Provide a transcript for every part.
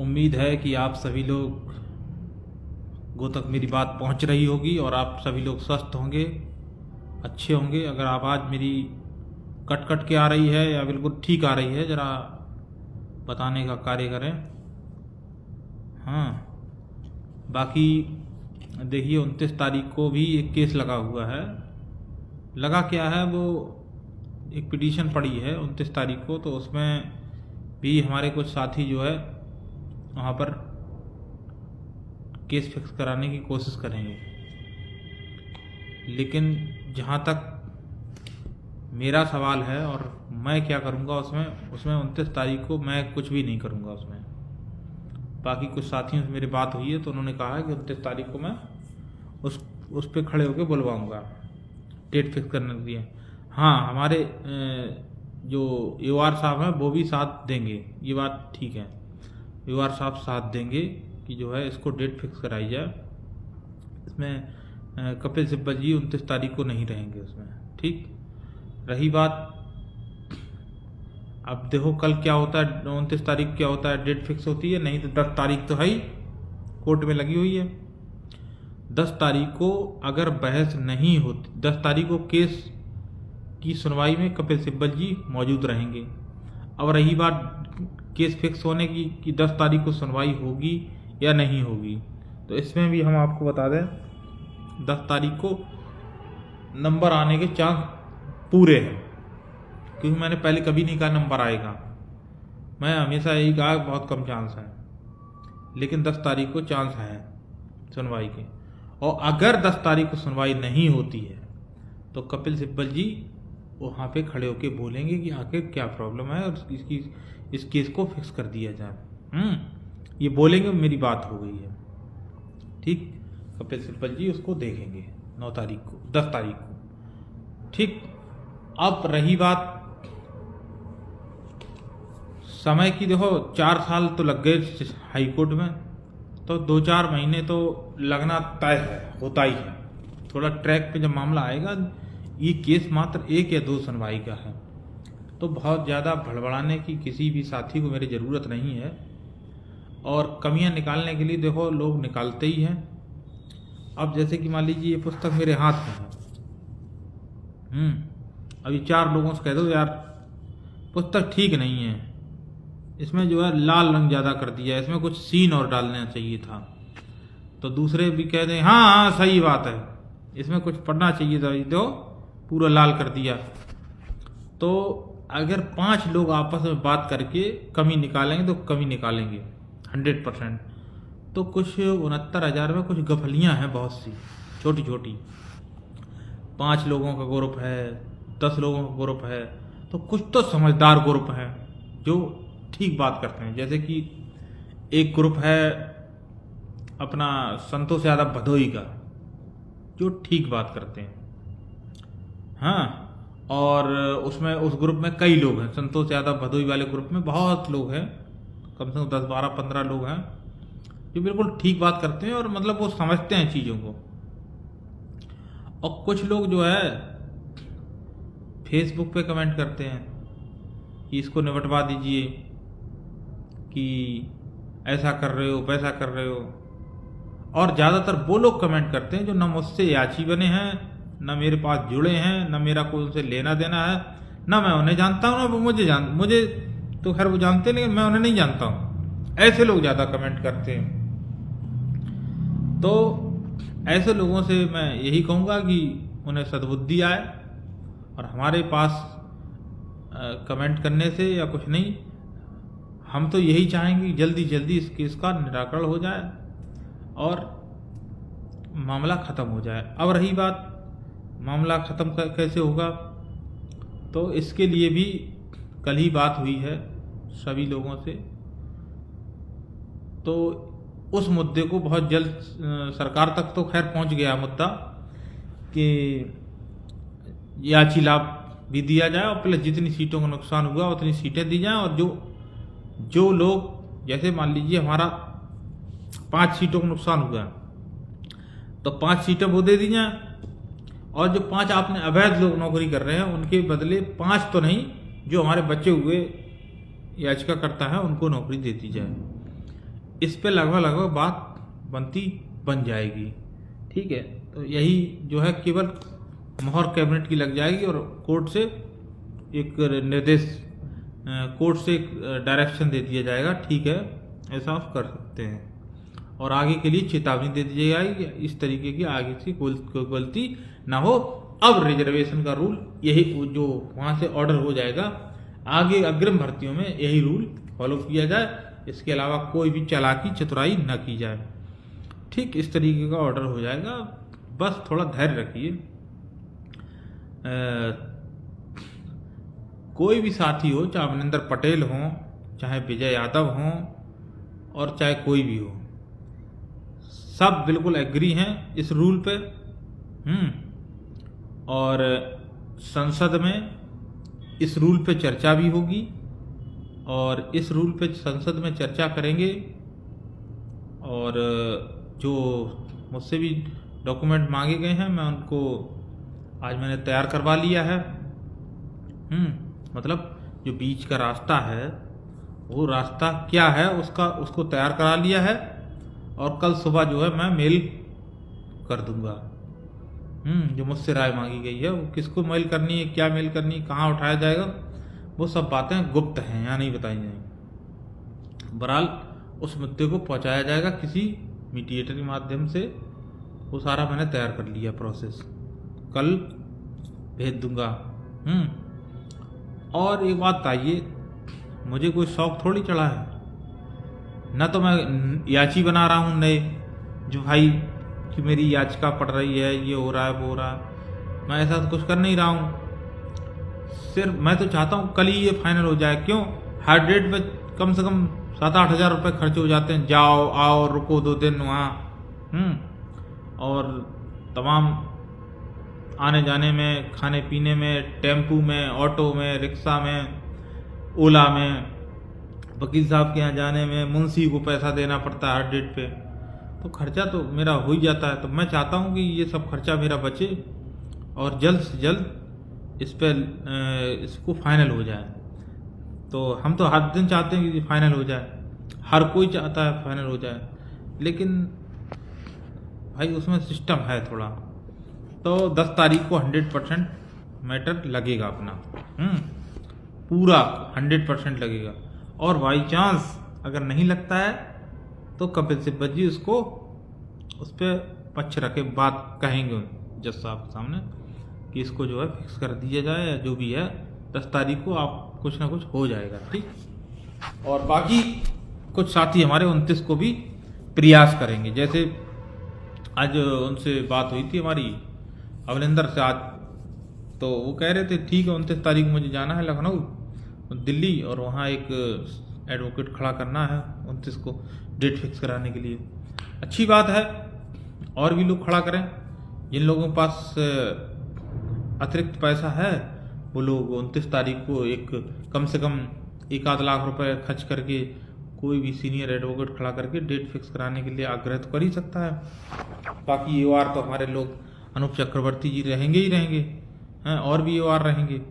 उम्मीद है कि आप सभी लोग गो तक मेरी बात पहुंच रही होगी और आप सभी लोग स्वस्थ होंगे, अच्छे होंगे। अगर आवाज़ मेरी कट कट के आ रही है या बिल्कुल ठीक आ रही है, ज़रा बताने का कार्य करें। हाँ, बाकी देखिए 29 तारीख को भी एक केस लगा हुआ है। लगा क्या है, वो एक पिटीशन पड़ी है 29 तारीख को, तो उसमें भी हमारे कुछ साथी जो है वहाँ पर केस फिक्स कराने की कोशिश करेंगे। लेकिन जहाँ तक मेरा सवाल है और मैं क्या करूँगा उसमें 29 तारीख को मैं कुछ भी नहीं करूँगा उसमें। बाकी कुछ साथियों से मेरी बात हुई है तो उन्होंने कहा है कि 29 तारीख को मैं उस पे खड़े होकर बुलवाऊँगा, डेट फिक्स करने के लिए। हाँ, हमारे जो यूआर साहब हैं वो भी साथ देंगे, ये बात ठीक है। यूआर साहब साथ देंगे कि जो है इसको डेट फिक्स कराई जाए। इसमें कपिल सिब्बल जी 29 तारीख को नहीं रहेंगे उसमें, ठीक। रही बात, अब देखो कल क्या होता है, 29 तारीख क्या होता है, डेट फिक्स होती है, नहीं तो 10 तारीख तो है ही, कोर्ट में लगी हुई है। 10 तारीख को अगर बहस नहीं होती, 10 तारीख को केस की सुनवाई में कपिल सिब्बल जी मौजूद रहेंगे। अब रही बात केस फिक्स होने की कि 10 तारीख को सुनवाई होगी या नहीं होगी, तो इसमें भी हम आपको बता दें 10 तारीख को नंबर आने के चांस पूरे हैं, क्योंकि मैंने पहले कभी नहीं कहा नंबर आएगा। मैं हमेशा यही कहा बहुत कम चांस है, लेकिन 10 तारीख को चांस है सुनवाई के। और अगर 10 तारीख को सुनवाई नहीं होती है तो कपिल सिब्बल जी वहाँ पे खड़े होके बोलेंगे कि आखिर क्या प्रॉब्लम है और इस केस को फिक्स कर दिया जाए। ये बोलेंगे, मेरी बात हो गई है, ठीक। कपिल सिब्बल जी उसको देखेंगे 9 तारीख को, 10 तारीख को, ठीक। अब रही बात समय की, देखो 4 साल तो लग गए हाई कोर्ट में, तो 2-4 महीने तो लगना तय है, होता ही है। थोड़ा ट्रैक पे जब मामला आएगा, ये केस मात्र 1 या 2 सुनवाई का है, तो बहुत ज़्यादा भड़बड़ाने की किसी भी साथी को मेरी ज़रूरत नहीं है। और कमियां निकालने के लिए देखो लोग निकालते ही हैं। अब जैसे कि मान लीजिए ये पुस्तक मेरे हाथ में है, अभी 4 लोगों से कह दो यार पुस्तक ठीक नहीं है, इसमें जो है लाल रंग ज़्यादा कर दिया, इसमें कुछ सीन और डालना चाहिए था, तो दूसरे भी कह दें हाँ हाँ सही बात है, इसमें कुछ पढ़ना चाहिए था, तो पूरा लाल कर दिया। तो अगर 5 लोग आपस में बात करके कमी निकालेंगे तो कमी निकालेंगे 100%। तो कुछ 69,000 में कुछ गफलियां हैं बहुत सी छोटी छोटी, 5 लोगों का ग्रुप है, 10 लोगों का ग्रुप है, तो कुछ तो समझदार ग्रुप हैं जो ठीक बात करते हैं। जैसे कि एक ग्रुप है अपना संतोष यादव भदोई का, जो ठीक बात करते हैं, हाँ। और उसमें उस ग्रुप में कई लोग हैं, संतोष यादव भदोई वाले ग्रुप में बहुत लोग हैं, कम से कम 10, 12, 15 लोग हैं जो बिल्कुल ठीक बात करते हैं और मतलब वो समझते हैं चीज़ों को। और कुछ लोग जो है फेसबुक पे कमेंट करते हैं कि इसको निपटवा दीजिए, कि ऐसा कर रहे हो, वैसा कर रहे हो। और ज़्यादातर वो लोग कमेंट करते हैं जो न मुझसे याची बने हैं, न मेरे पास जुड़े हैं, न मेरा कोई उनसे लेना देना है, न मैं उन्हें जानता हूँ, न वो मुझे तो खैर वो जानते नहीं, मैं उन्हें नहीं जानता हूँ। ऐसे लोग ज़्यादा कमेंट करते हैं। तो ऐसे लोगों से मैं यही कहूँगा कि उन्हें सद्बुद्धि आए और हमारे पास कमेंट करने से या कुछ नहीं, हम तो यही चाहेंगे कि जल्दी जल्दी इस केस का निराकरण हो जाए और मामला ख़त्म हो जाए। अब रही बात मामला ख़त्म कैसे होगा, तो इसके लिए भी कल ही बात हुई है सभी लोगों से, तो उस मुद्दे को बहुत जल्द सरकार तक तो खैर पहुंच गया मुद्दा कि याची लाभ भी दिया जाए और प्लस जितनी सीटों का नुकसान हुआ उतनी सीटें दी जाएं। और जो लोग, जैसे मान लीजिए हमारा 5 सीटों का नुकसान हुआ तो 5 सीटें वो दे दी जाएं, और जो 5 आपने अवैध लोग नौकरी कर रहे हैं उनके बदले 5 तो नहीं, जो हमारे बचे हुए याचिका करता है उनको नौकरी दे दी जाए। इस पे लगभग बात बन जाएगी। ठीक है, तो यही जो है केवल मोहर कैबिनेट की लग जाएगी और कोर्ट से एक निर्देश, कोर्ट से एक डायरेक्शन दे दिया जाएगा, ठीक है ऐसा आप कर सकते हैं, और आगे के लिए चेतावनी दे दी जाएगी इस तरीके की आगे से कोई गलती ना हो। अब रिजर्वेशन का रूल यही जो वहाँ से ऑर्डर हो जाएगा, आगे अग्रिम भर्तियों में यही रूल फॉलो किया जाए, इसके अलावा कोई भी चालाकी चतुराई न की जाए। ठीक इस तरीके का ऑर्डर हो जाएगा, बस थोड़ा धैर्य रखिए। कोई भी साथी हो, चाहे अमरिंदर पटेल हो, चाहे विजय यादव हो, और चाहे कोई भी हो, सब बिल्कुल एग्री हैं इस रूल पे। और संसद में इस रूल पे चर्चा भी होगी, और इस रूल पे संसद में चर्चा करेंगे, और जो मुझसे भी डॉक्यूमेंट मांगे गए हैं मैं उनको आज मैंने तैयार करवा लिया है। मतलब जो बीच का रास्ता है वो रास्ता क्या है उसको तैयार करा लिया है, और कल सुबह जो है मैं मेल कर दूंगा। जो मुझसे राय मांगी गई है वो किसको मेल करनी है, क्या मेल करनी है, कहाँ उठाया जाएगा, वो सब बातें गुप्त हैं, यहाँ नहीं बताई जाएंगी। बहरहाल उस मुद्दे को पहुंचाया जाएगा किसी मीडिएटर के माध्यम से, वो सारा मैंने तैयार कर लिया प्रोसेस, कल भेज दूंगा। और एक बात बताइए, मुझे कोई शौक थोड़ी चढ़ा है, ना तो मैं याची बना रहा हूँ नए जो भाई कि मेरी याचिका पड़ रही है, ये हो रहा है वो हो रहा है, मैं ऐसा तो कुछ कर नहीं रहा हूँ। सिर्फ मैं तो चाहता हूँ कल ही ये फाइनल हो जाए। क्यों, हर डेट पे कम से कम 7-8 हज़ार रुपये खर्च हो जाते हैं, जाओ आओ रुको 2 दिन वहाँ, और तमाम आने जाने में, खाने पीने में, टेम्पू में, ऑटो में, रिक्शा में, ओला में, वकील साहब के यहाँ जाने में, मुंशी को पैसा देना पड़ता है हर डेट पे, तो खर्चा तो मेरा हो ही जाता है। तो मैं चाहता हूँ कि ये सब खर्चा मेरा बचे और जल्द से जल्द इसको फाइनल हो जाए। तो हम तो हर दिन चाहते हैं कि फाइनल हो जाए, हर कोई चाहता है फाइनल हो जाए, लेकिन भाई उसमें सिस्टम है थोड़ा। तो 10 तारीख को 100% मैटर लगेगा अपना, पूरा 100% लगेगा। और बाई चांस अगर नहीं लगता है तो कपिल सिब्बत जी उसको उस पर पक्ष रखे बात कहेंगे जज साहब के सामने कि इसको जो है फिक्स कर दिया जाए, या जो भी है 10 तारीख को आप कुछ ना कुछ हो जाएगा, ठीक। और बाकी कुछ साथी हमारे 29 को भी प्रयास करेंगे। जैसे आज उनसे बात हुई थी हमारी अमरिंदर से आज, तो वो कह रहे थे ठीक है 29 तारीख मुझे जाना है लखनऊ दिल्ली, और वहाँ एक एडवोकेट खड़ा करना है 29 को डेट फिक्स कराने के लिए। अच्छी बात है, और भी लोग खड़ा करें। जिन लोगों के पास अतिरिक्त पैसा है वो लोग 29 तारीख को एक कम से कम 1-8 लाख रुपए खर्च करके कोई भी सीनियर एडवोकेट खड़ा करके डेट फिक्स कराने के लिए आग्रह तो कर ही सकता है। बाकी EOR तो हमारे लोग अनूप चक्रवर्ती जी रहेंगे ही रहेंगे हैं, और भी EOR रहेंगे,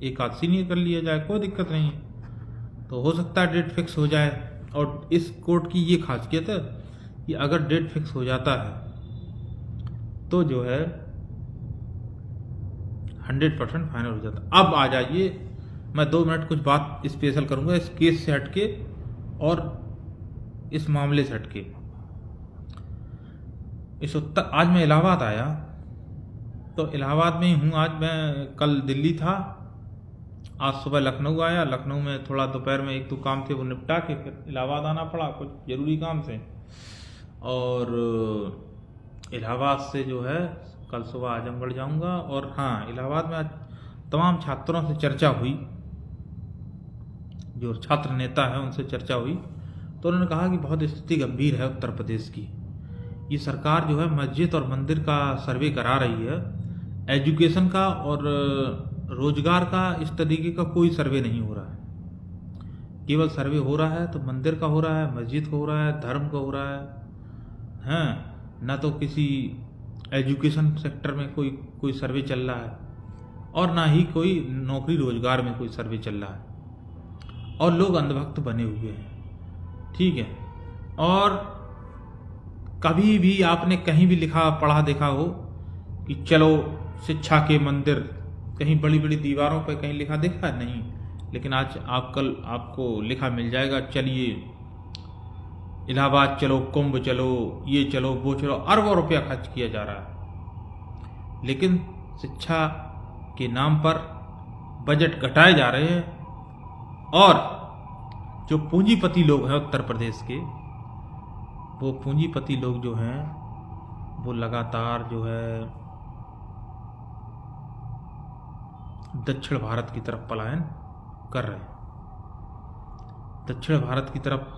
1-8 सीनियर कर लिया जाए, कोई दिक्कत नहीं है। तो हो सकता है डेट फिक्स हो जाए। और इस कोर्ट की ये खासियत है कि अगर डेट फिक्स हो जाता है तो जो है 100% फाइनल हो जाता है। अब आ जाइए, मैं 2 मिनट कुछ बात स्पेशल करूंगा इस केस से हटके और इस मामले से हटके। आज मैं इलाहाबाद आया, तो इलाहाबाद में ही हूँ आज। मैं कल दिल्ली था, आज सुबह लखनऊ आया। लखनऊ में थोड़ा दोपहर में 1-2 काम थे वो निपटा के फिर इलाहाबाद आना पड़ा कुछ ज़रूरी काम से। और इलाहाबाद से जो है कल सुबह आजमगढ़ जाऊंगा। और हाँ, इलाहाबाद में आज तमाम छात्रों से चर्चा हुई, जो छात्र नेता हैं उनसे चर्चा हुई, तो उन्होंने कहा कि बहुत स्थिति गंभीर है उत्तर प्रदेश की। ये सरकार जो है मस्जिद और मंदिर का सर्वे करा रही है, एजुकेशन का और रोजगार का इस तरीके का कोई सर्वे नहीं हो रहा है। केवल सर्वे हो रहा है तो मंदिर का हो रहा है, मस्जिद का हो रहा है, धर्म का हो रहा है, ना तो किसी एजुकेशन सेक्टर में कोई सर्वे चल रहा है, और ना ही कोई नौकरी रोजगार में कोई सर्वे चल रहा है। और लोग अंधभक्त बने हुए हैं, ठीक है। और कभी भी आपने कहीं भी लिखा पढ़ा देखा हो कि चलो शिक्षा के मंदिर, कहीं बड़ी बड़ी दीवारों पर कहीं लिखा देखा नहीं, लेकिन आज कल आपको लिखा मिल जाएगा, चलिए इलाहाबाद चलो, कुंभ चलो, ये चलो वो चलो, अरबों रुपया खर्च किया जा रहा है, लेकिन शिक्षा के नाम पर बजट घटाए जा रहे हैं। और जो पूंजीपति लोग हैं उत्तर प्रदेश के, वो पूंजीपति लोग जो हैं वो लगातार जो है दक्षिण भारत की तरफ पलायन कर रहे हैं, दक्षिण भारत की तरफ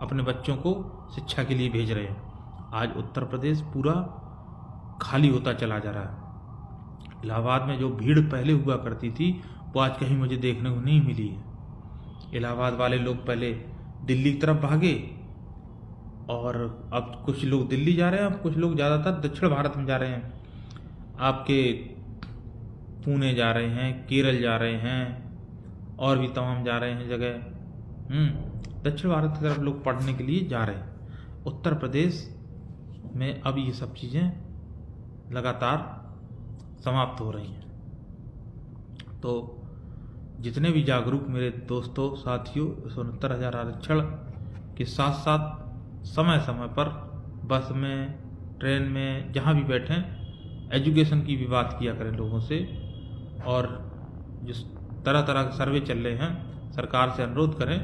अपने बच्चों को शिक्षा के लिए भेज रहे हैं। आज उत्तर प्रदेश पूरा खाली होता चला जा रहा है। इलाहाबाद में जो भीड़ पहले हुआ करती थी वो आज कहीं मुझे देखने को नहीं मिली है। इलाहाबाद वाले लोग पहले दिल्ली की तरफ भागे और अब कुछ लोग दिल्ली जा रहे हैं, अब कुछ लोग ज़्यादातर दक्षिण भारत में जा रहे हैं। आपके पुणे जा रहे हैं, केरल जा रहे हैं और भी तमाम जा रहे हैं जगह। दक्षिण भारत की तरफ लोग पढ़ने के लिए जा रहे हैं। उत्तर प्रदेश में अब ये सब चीज़ें लगातार समाप्त हो रही हैं। तो जितने भी जागरूक मेरे दोस्तों साथियों, 69,000 आरक्षण के साथ साथ समय समय पर बस में, ट्रेन में, जहाँ भी बैठें एजुकेशन की भी बात किया करें लोगों से। और जिस तरह तरह के सर्वे चल रहे हैं, सरकार से अनुरोध करें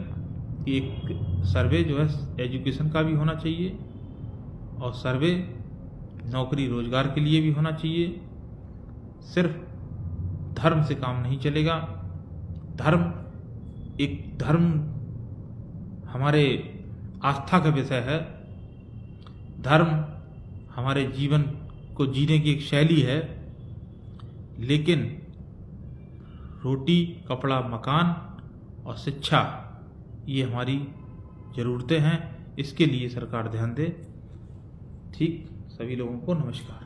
कि एक सर्वे जो है एजुकेशन का भी होना चाहिए और सर्वे नौकरी रोजगार के लिए भी होना चाहिए। सिर्फ धर्म से काम नहीं चलेगा। धर्म हमारे आस्था का विषय है। धर्म हमारे जीवन को जीने की एक शैली है, लेकिन रोटी, कपड़ा, मकान और शिक्षा ये हमारी ज़रूरतें हैं। इसके लिए सरकार ध्यान दे। ठीक, सभी लोगों को नमस्कार।